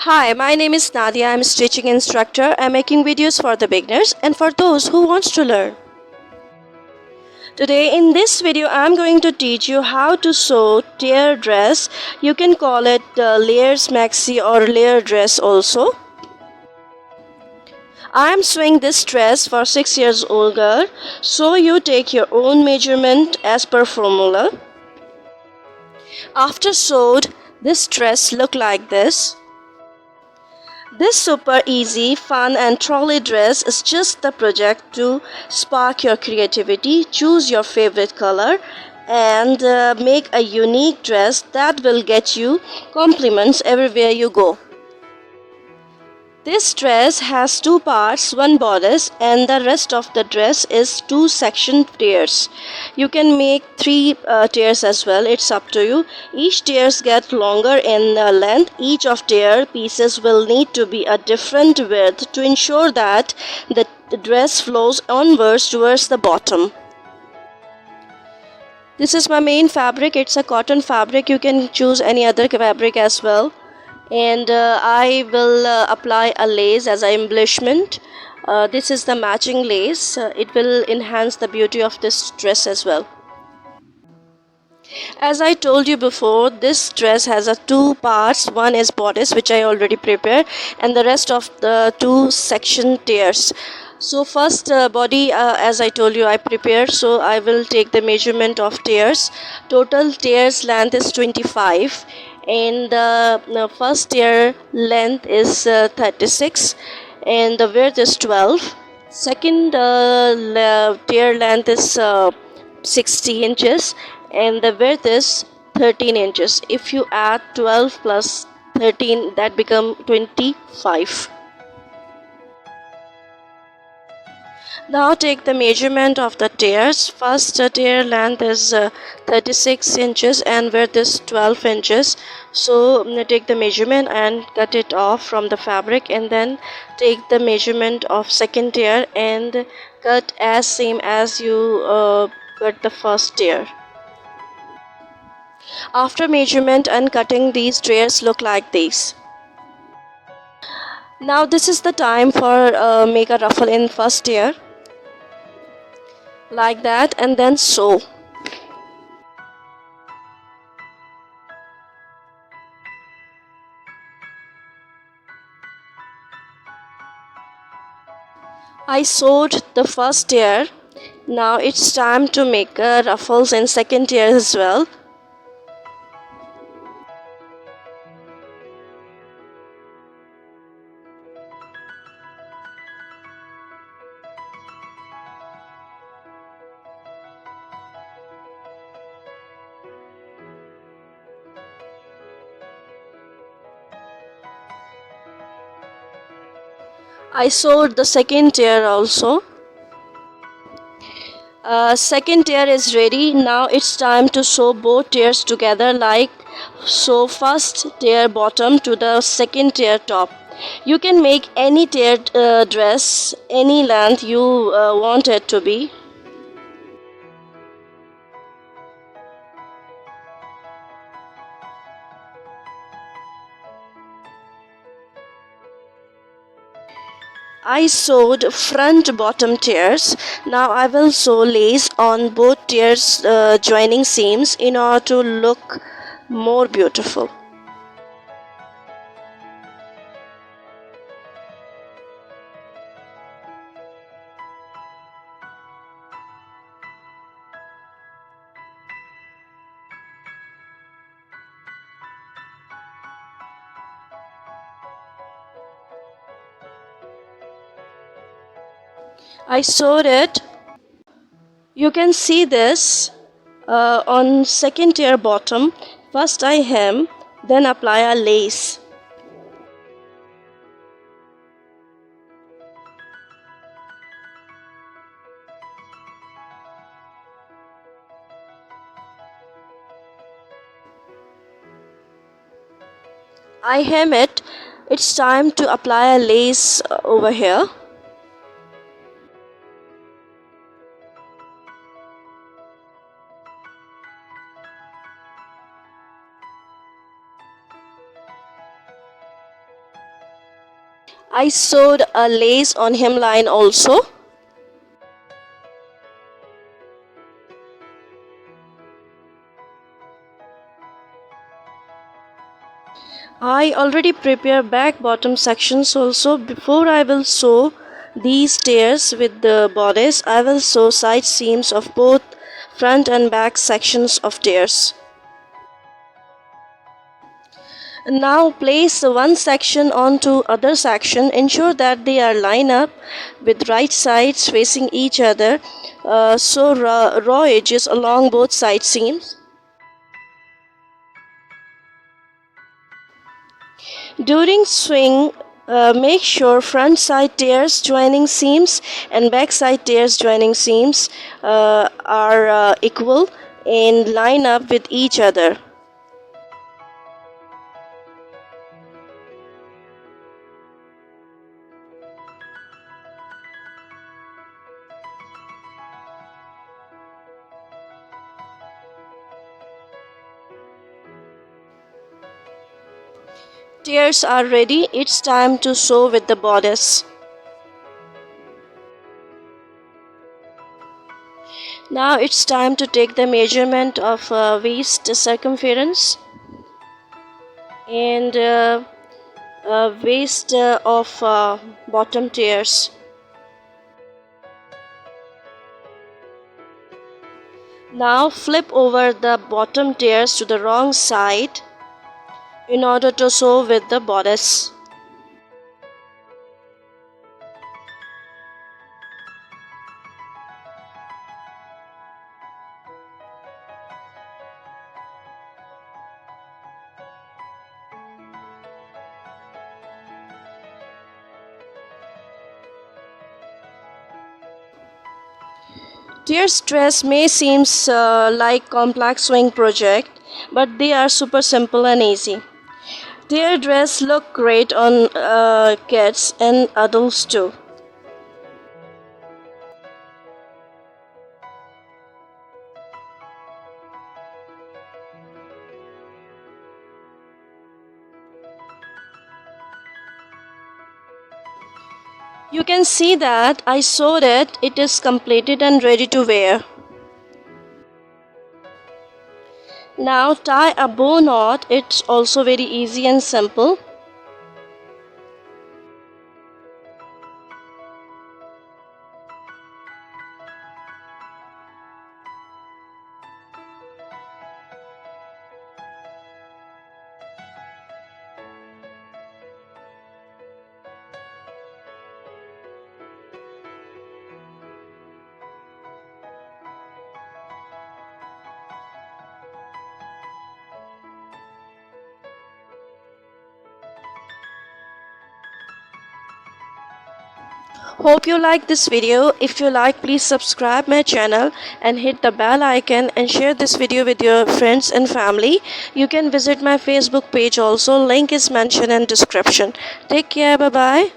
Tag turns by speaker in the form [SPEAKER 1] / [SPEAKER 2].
[SPEAKER 1] Hi, my name is Nadia. I'm a stitching instructor. I'm making videos for the beginners and for those who wants to learn. Today in this video, I'm going to teach you how to sew tear dress. You can call it layers maxi or layer dress also. I'm sewing this dress for 6 years old girl. So you take your own measurement as per formula. After sewed, this dress look like this. This super easy, fun and trolley dress is just the project to spark your creativity, choose your favorite color and make a unique dress that will get you compliments everywhere you go. This dress has two parts, one bodice and the rest of the dress is two section tiers. You can make three tiers as well, it's up to you. Each tiers get longer in length. Each of tier pieces will need to be a different width to ensure that the dress flows onwards towards the bottom. This is my main fabric, it's a cotton fabric. You can choose any other fabric as well. And I will apply a lace as an embellishment. This is the matching lace. It will enhance the beauty of this dress as well. As I told you before, this dress has two parts. One is bodice, which I already prepared, and the rest of the two section tiers. So first body, as I told you, I prepared. So I will take the measurement of tiers. Total tiers length is 25. And the first tier length is 36 and the width is 12. Second tier length is 60 inches and the width is 13 inches. If you add 12 plus 13, that become 25. Now take the measurement of the tiers. First tier length is 36 inches and width is 12 inches. So take the measurement and cut it off from the fabric, and then take the measurement of second tier and cut as same as you cut the first tier. After measurement and cutting, these tiers look like this. Now this is the time for make a ruffle in first tier. Like that, and then sew. I sewed the first tier. Now it's time to make ruffles in second tier as well. I sewed the second tier also. Second tier is ready. Now it's time to sew both tiers together, like sew first tier bottom to the second tier top. You can make any tier dress any length you want it to be. I sewed front bottom tiers. Now I will sew lace on both tiers joining seams in order to look more beautiful. I sewed it. You can see this on second tier bottom. First I hem, then apply a lace. I hem it. It's time to apply a lace over here. I sewed a lace on hemline also. I already prepare back bottom sections also. Before I will sew these tears with the bodice, I will sew side seams of both front and back sections of tears. Now place one section onto other section. Ensure that they are lined up with right sides facing each other. Sew raw edges along both side seams. During sewing, make sure front side tears joining seams and back side tears joining seams are equal and line up with each other. Tears are ready. It's time to sew with the bodice. Now it's time to take the measurement of waist circumference and waist of bottom tears. Now flip over the bottom tears to the wrong side in order to sew with the bodice. Tears dress may seem like complex sewing project, but they are super simple and easy. Their dress look great on kids and adults too. You can see that I sewed it. It is completed and ready to wear. Now tie a bow knot. It's also very easy and simple. Hope you like this video. If you like, please subscribe my channel and hit the bell icon and share this video with your friends and family. You can visit my Facebook page also. Link is mentioned in description. Take care. Bye bye.